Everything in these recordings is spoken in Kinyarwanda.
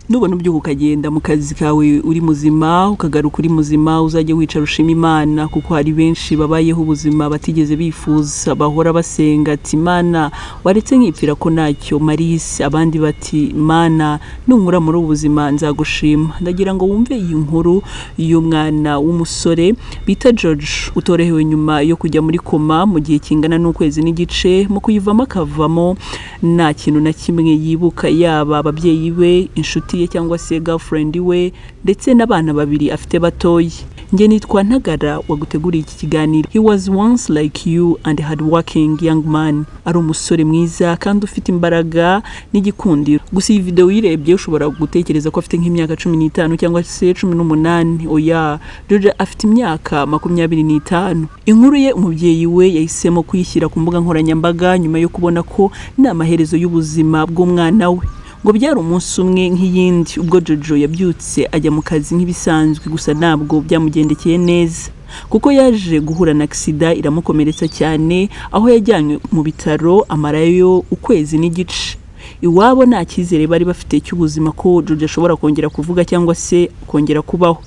nubona ubyuka ukagenda mu kazi kawe uri muzima ukagaruka uri muzima uzajye wicara ushima Imana kuko hari benshi babayeho ubuzima batigeze bifuza bahora basenga ati Imana waretse nkipfira ko nacyo Marisi abandi bati Imana nunkura muri ubuzima nzagushima. Ndagira ngo wumve iyi nkuru y'umwana w'umusore bita George utorehewe nyuma yo kujya muri koma mu gihe kingana n'ukwezi n'igice mu kuyivamo akavamo nta kintu na kimwe yibuka yaba ababyeyi be inshuti ye cyangwa se girlfriend we ndetse n'abana babiri afite batoyi. Nge nitwa Ntagara waguteguriye iki kiganiro. He was once like you and hard working young man. Ari umusore mwiza kandi ufite imbaraga n'igikundiro. Gusa iyi video yirebye ushobora gutekereza ko afite nk'imyaka 15 cyangwa se 18. Oya, George afite imyaka 25. Inkuru ye umubyeyi we yahisemo kuyishyira ku mbuga nkoranyambaga nyuma yo kubona ko n'amaherezo y'ubuzima bw'umwana we. Ngo byari umunsi umwe nk'iyindi ubwo Jojo yabyutse ajya mu kazi nk'ibisanzwe gusa ntabwo byamugendekeye neza kuko yaje guhura na accident iramukomeretsa cyane aho yajyanywe mu bitaro amarayo ukwezi n'igice. Iwabo nta cyizere bari bafite cy'ubuzima ko Jojo ashobora kongera kuvuga cyangwa se kongera kubaho.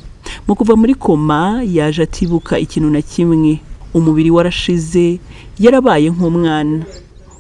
Mu kuva muri koma yaje atibuka ikintu na kimwe, umubiri warashize yarabaye nk'umwana.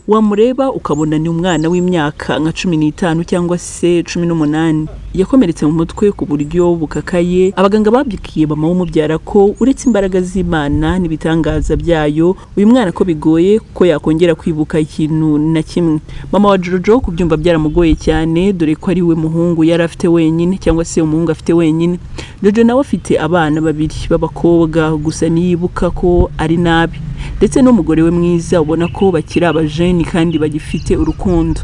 Wamureba ukabona ni umwana w'imyaka nka 15 cyangwa se 18. Yakomeretse mu mutwe ku buryo bukakaye. Abaganga babyikiye mama w'umubyara ko uretse imbaraga z'Imana n'ibitangaza byayo uyu mwana ko bigoye ko yakongera kwibuka ikintu na kimwe. Mama wa Jojo kubyumva byaramugoye cyane dore ko ari we muhungu yari afite wenyine cyangwa se umuhungu afite wenyine. Jojo nawe afite abana babiri b'abakobwa gusa niyibuka ko ari nabi ndetse n'umugore we mwiza ubona ko bakira abajeni kandi bagifite urukundo.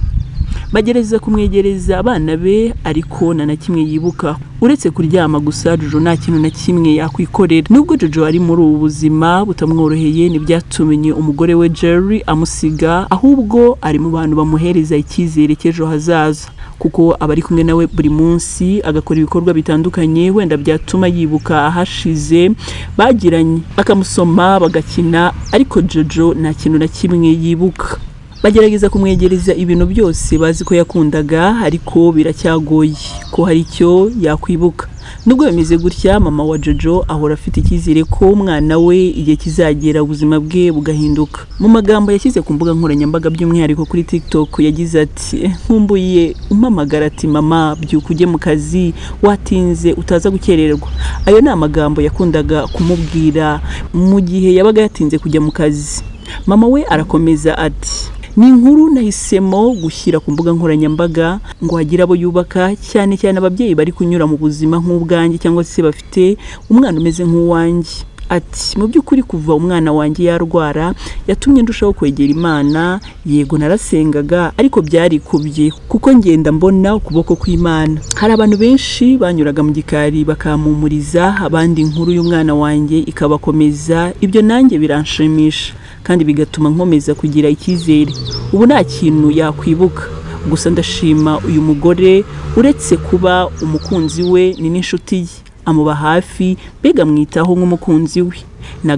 Bagereza kumwegereza abana be ariko na kimwe yibuka uretse kuryama gusa. Jojo nta kintu na kimwe yakwikorera. Nubwo Jojo ari muri ubu buzima butamworoheye ntibyatumye umugore we Jerry amusiga ahubwo ari mu bantu bamuhereza icyizere cy'ejo hazaza kuko abari kumwe nawe buri munsi agakora ibikorwa bitandukanye wenda byatuma yibuka ahashize bagiranye bakamusoma bagakina ariko Jojo nta kintu na kimwe yibuka. Bagerageza kumwegereza ibintu byose bazi ko yakundaga ariko biracyagoye ko hari icyo yakwibuka. Nubwo bimeze gutya mama wa Jojo ahora afite icyizere ko umwana we igihe kizagera ubuzima bwe bugahinduka. Mu magambo yashyize ku mbuga nkoranyambaga by'umwihariko kuri TikTok yagize ati nkumbuye umpamagara ati mama byuka ujye mu kazi watinze utaza gukererwa. Ayo ni amagambo yakundaga kumubwira mu gihe yabaga yatinze kujya mu kazi. Mama we arakomeza ati ni inkuru nahisemo gushyira ku mbuga nkoranyambaga ngo hagira abo yubaka cyane cyane ababyeyi bari kunyura mu buzima nk'ubwanjye cyangwa se bafite umwana umeze nk'uwanjye. Ati mu by'ukuri kuva umwana wanjye yarwara yatumye ndushaho kwegera Imana. Yego narasengaga ariko byari kubye kuko ngenda mbona ukuboko kw'Imana. Hari abantu benshi banyuraga mu gikari bakamumuriza abandi inkuru y'umwana wanjye ikabakomeza. Ibyo nanjye biranshimisha kandi bigatuma nkomeza kugira icyizere. Ubu nta kintu yakwibuka gusa ndashima uyu mugore uretse kuba umukunzi we ni n'inshuti ye amuba hafi bega mwitaho nk'umukunzi we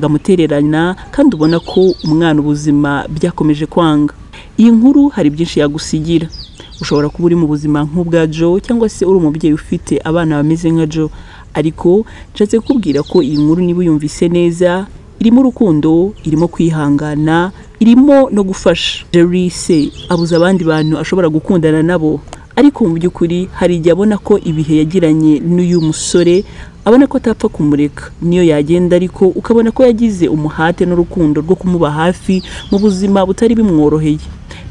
nagamutererana kandi ubona ko umwana ubuzima byakomeje kwanga. Iyi nkuru hari byinshi yagusigira. Ushobora kuba uri mu buzima nk'ubwa Jo cyangwa se uri umubyeyi ufite abana bameze nka Jo ariko nshatse kubwira ko iyi nkuru niba uyumvise neza irimo urukundo, irimo kwihangana, irimo no gufasha. Jerry se abuza abandi bantu ashobora gukundana nabo ariko mu by'ukuri hari igihe abona ko ibihe yagiranye n'uyu musore abona ko atapfa kumureka niyo yagenda ariko ukabona ko yagize umuhate n'urukundo rwo kumuba hafi mu buzima butari bimworoheye.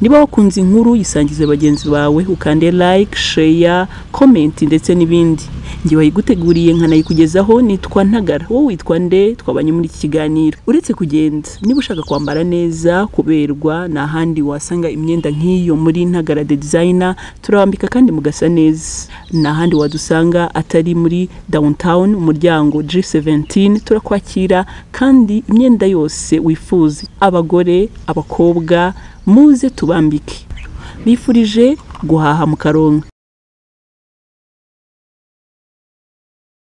Niba wakunze inkuru yisangize bagenzi bawe ukande like, share, comment ndetse n'ibindi. Ngiye wayiguteguriye nkanayikugezaho nitwa Ntagara. Wowe witwa nde? Twabanye muri iki kiganiro. Uretse kugenda niba ushaka kwambara neza kuberwa na handi wasanga imyenda nk'iyo muri Ntagara the designer turambika kandi mugasa neza. Na handi wadusanga atari muri downtown umuryango G17 turakwakira kandi imyenda yose wifuza. Abagore, abakobwa muze tubambike. Bifurije guhaha mu Karongi.